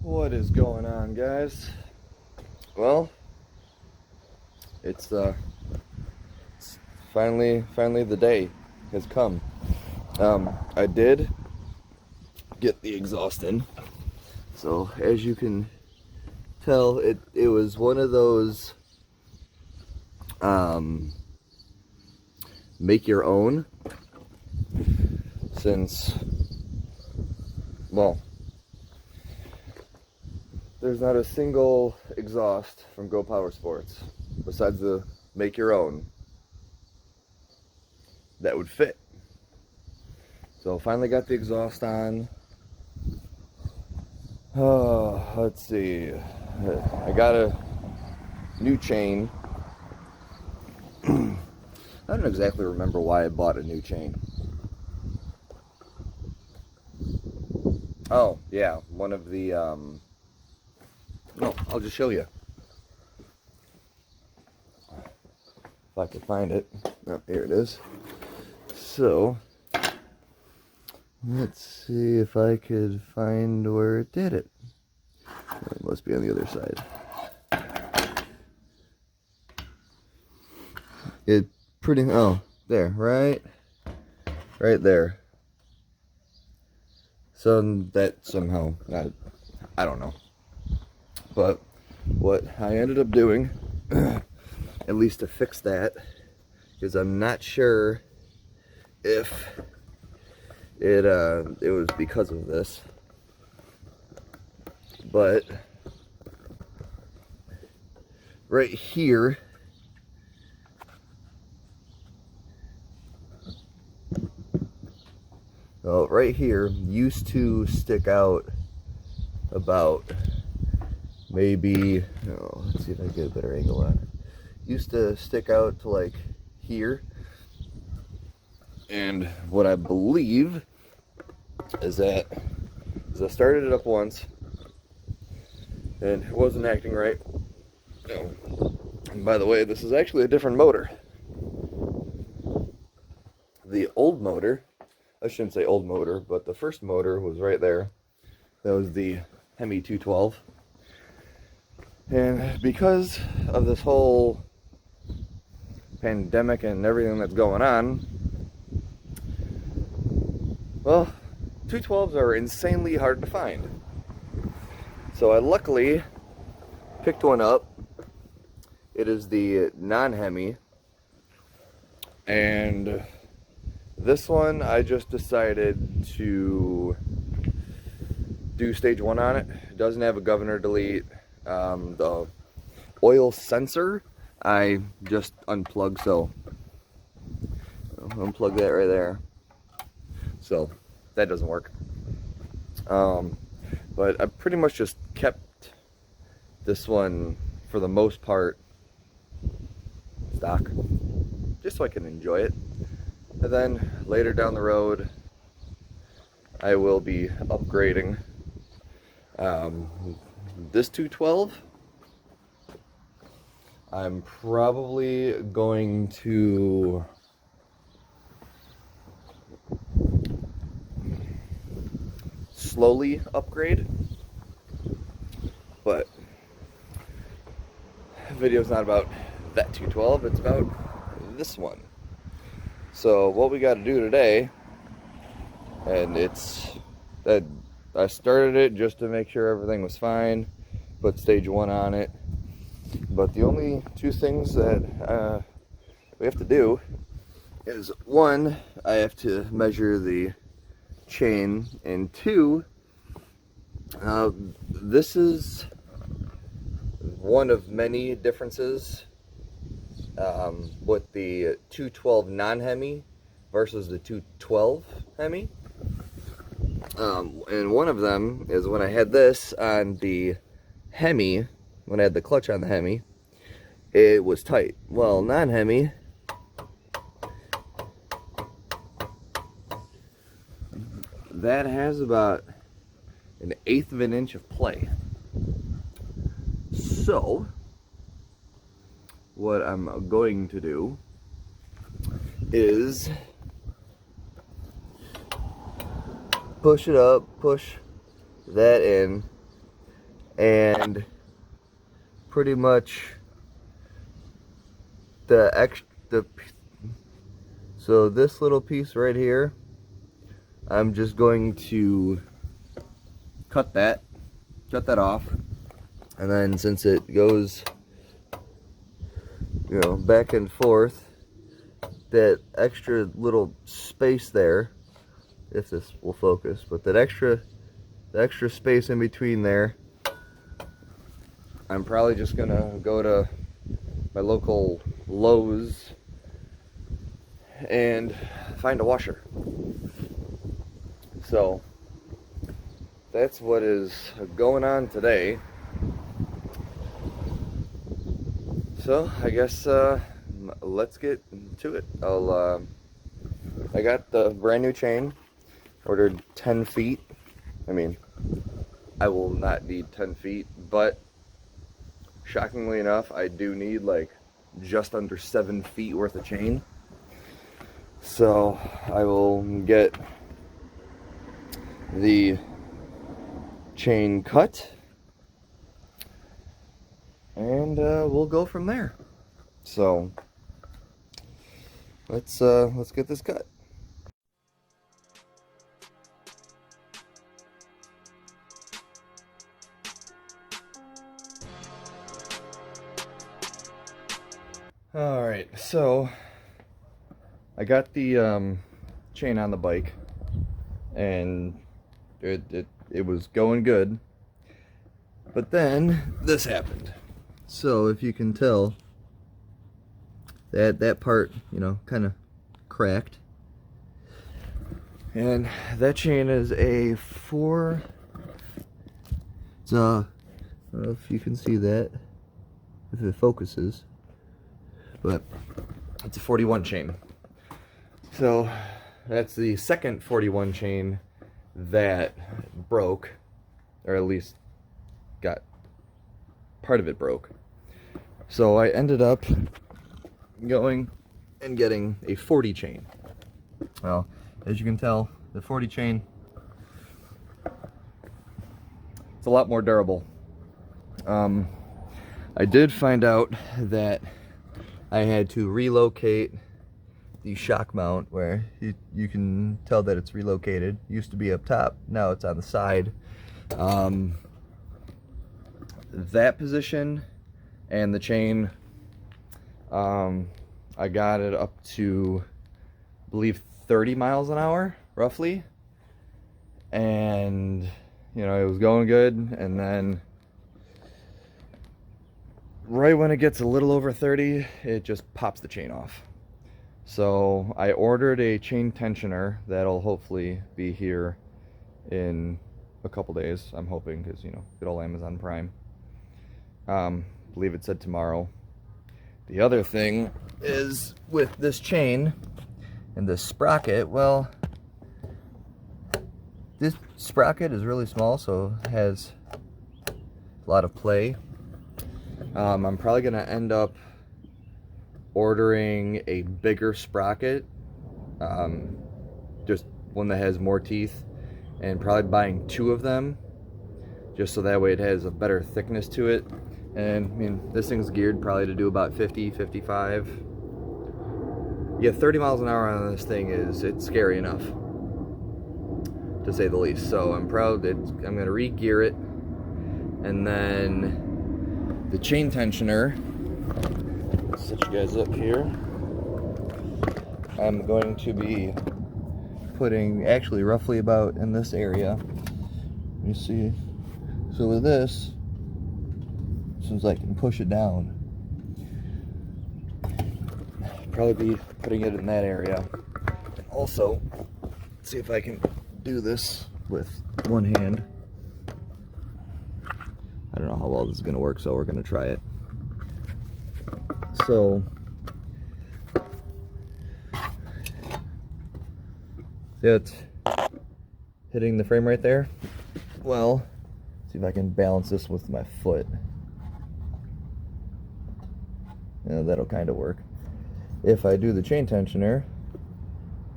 What is going on, guys? Well, it's finally the day has come. I did get the exhaust in, so as you can tell, it was one of those make your own. Since, well, there's not a single exhaust from Go Power Sports besides the make your own that would fit. So finally got the exhaust on. Oh, let's see. I got a new chain. I don't exactly remember why I bought a new chain. Oh, yeah, one of the, no, I'll just show you. If I could find it. Oh, here it is. So, let's see if I could find where it did it. It must be on the other side. It pretty, oh, there, right there. So that somehow, I don't know. But what I ended up doing, at least to fix that, is I'm not sure if it was because of this, but right here, used to stick out about maybe, oh, let's see if I can get a better angle on it. Used to stick out to like here. And what I believe is that I started it up once and it wasn't acting right. And by the way, this is actually a different motor. The old motor, I shouldn't say old motor, but the first motor was right there. That was the Hemi 212. And because of this whole pandemic and everything that's going on, well, 212s are insanely hard to find. So I luckily picked one up. It is the non-Hemi. And this one I just decided to do stage 1 on it. It doesn't have a governor delete. The oil sensor I just unplugged, so I'll unplug that right there. So that doesn't work. But I pretty much just kept this one for the most part stock, just so I can enjoy it. And then later down the road, I will be upgrading this 212. I'm probably going to slowly upgrade, but the video's not about that 212, it's about this one. So what we got to do today, and it's that I started it just to make sure everything was fine, put stage 1 on it, but the only two things that we have to do is, one, I have to measure the chain, and two, this is one of many differences with the 212 non-Hemi versus the 212 Hemi. And one of them is when I had this on the Hemi, when I had the clutch on the Hemi, it was tight. Well, non-Hemi, that has about 1/8 of an inch of play. So what I'm going to do is push it up, push that in, and pretty much so this little piece right here, I'm just going to cut that off, and then since it goes, you know, back and forth, that extra little space there, if this will focus, but the extra space in between there, I'm probably just gonna go to my local Lowe's and find a washer. So that's what is going on today. So I guess let's get to it. I got the brand new chain, ordered 10 feet. I mean, I will not need 10 feet, but shockingly enough, I do need like just under 7 feet worth of chain. So I will get the chain cut, and we'll go from there. So let's get this cut. All right, so I got the chain on the bike, and it was going good, but then this happened. So if you can tell, that part, you know, kind of cracked, and that chain is a it's I don't know if you can see that, if it focuses, but it's a 41 chain. So that's the second 41 chain that broke, or at least got part of it broke. So I ended up going and getting a 40 chain. Well, as you can tell, the 40 chain, it's a lot more durable. I did find out that I had to relocate the shock mount, where you can tell that it's relocated. It used to be up top, now it's on the side. That position and the chain, I got it up to, I believe, 30 miles an hour roughly, and you know, it was going good, and then right when it gets a little over 30, it just pops the chain off. So I ordered a chain tensioner that'll hopefully be here in a couple days, I'm hoping, because, you know, good old Amazon Prime. Believe it said tomorrow. The other thing is, with this chain and this sprocket, well, this sprocket is really small, so it has a lot of play. I'm probably gonna end up ordering a bigger sprocket, just one that has more teeth, and probably buying 2 of them, just so that way it has a better thickness to it. And I mean, this thing's geared probably to do about 50, 55. Yeah, 30 miles an hour on this thing it's scary enough, to say the least. So I'm gonna re-gear it, and then the chain tensioner, let's set you guys up here, I'm going to be putting actually roughly about in this area. Let me see. So with this, since I can push it down, probably be putting it in that area. And also, let's see if I can do this with one hand. I don't know how well this is going to work, so we're going to try it. So, see it's hitting the frame right there? Well, see if I can balance this with my foot. Yeah, that'll kind of work. If I do the chain tensioner,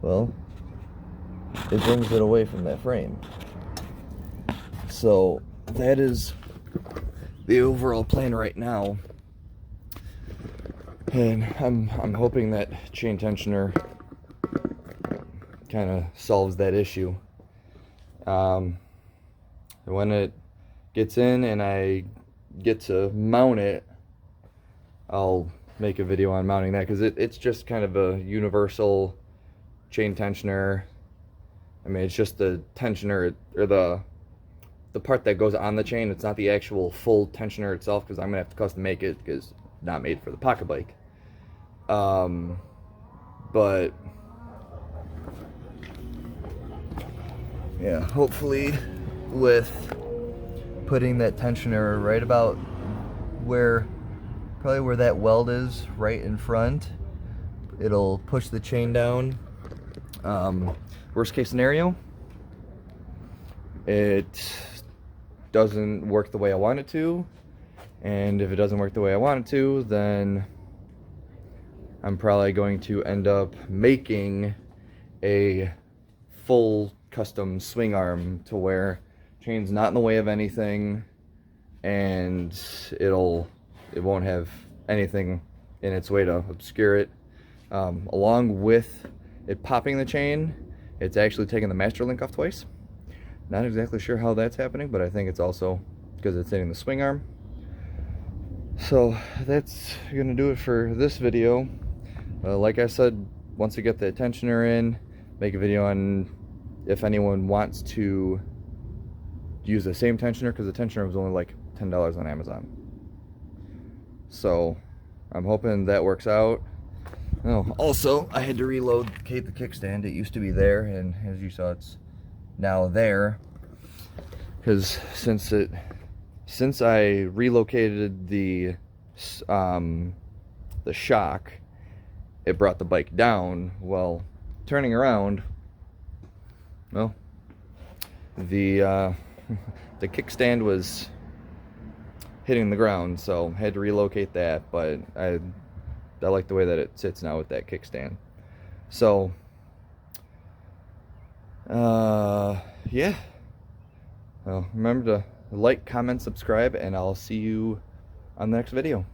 well, it brings it away from that frame. So that is the overall plan right now. And I'm hoping that chain tensioner kind of solves that issue. When it gets in and I get to mount it, I'll make a video on mounting that, because it's just kind of a universal chain tensioner. I mean, it's just the tensioner, or the part that goes on the chain. It's not the actual full tensioner itself, because I'm gonna have to custom make it, because it's not made for the pocket bike. But yeah, hopefully with putting that tensioner right about probably where that weld is, right in front, it'll push the chain down. Worst case scenario, it doesn't work the way I want it to, and if it doesn't work the way I want it to, then I'm probably going to end up making a full custom swing arm to where chain's not in the way of anything, and it won't have anything in its way to obscure it. Along with it popping the chain, it's actually taking the master link off twice. Not exactly sure how that's happening, but I think it's also because it's hitting the swing arm. So that's gonna do it for this video. Like I said, once I get the tensioner in, make a video on if anyone wants to use the same tensioner, because the tensioner was only like $10 on Amazon. So I'm hoping that works out. Oh, also, I had to relocate the kickstand. It used to be there, and as you saw, it's now there, because since I relocated the shock, it brought the bike down. Well, turning around, well, the kickstand was hitting the ground, so I had to relocate that. But I like the way that it sits now with that kickstand. So yeah, well, remember to like, comment, subscribe, and I'll see you on the next video.